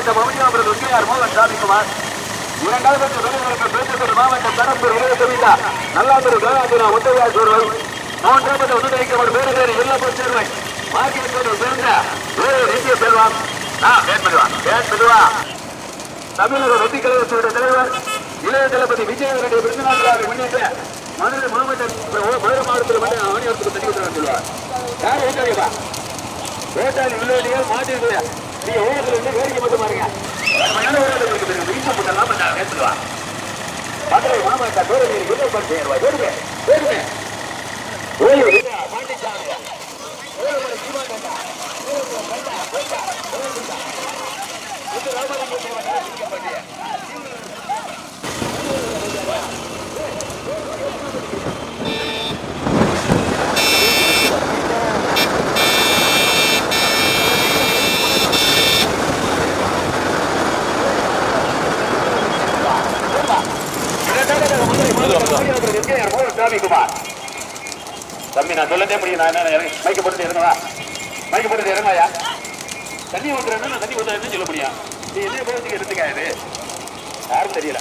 மாவட்டம் அவனியாபுரம் வெங்கையார் மோகன் சாமிக்குமார். இரண்டாவது பேசுகிற மாவட்டம் தரம்பூர் இளைய நல்லாபுரம் கலாபுரா ஒத்தையார் சோர்வை. மூன்றாவது உதவிக்கப்படும் வேறு எல்லாம் சேர்வை மார்க்கெட்டோடு சேர்ந்த இந்திய செல்வம் தமிழக வெற்றி கழகத்தினுடைய தலைவர் இளைய தளபதி விஜயனுடைய விருதுநாள் முன்னிட்டு மதுரை மாவட்டம் மதுரை மாவட்டத்தில் மட்டும் ஆணையத்துக்கு தண்ணி விட்டு சொல்லுவார். யாரும் ஓட்டாளிப்பா ஓட்டாளி உள்ளே மாட்டிருக்கா நீங்க ஓட்டத்தில் இருந்து வேடிக்கை மட்டும் பாருங்க. மதுரை மாவட்ட தம்பி நான் சொல்லதே முடியும். நான் என்ன மைக்க போட்டு இறங்கவா? மைக்க போட்டு இறங்கவாயா? தண்ணி ஊத்துறேன்னா நான் தண்ணி ஊத்துறேன்னு சொல்ல முடியும். நீ என்ன போகிறதுக்கு எடுத்துக்காது யாரும் தெரியல.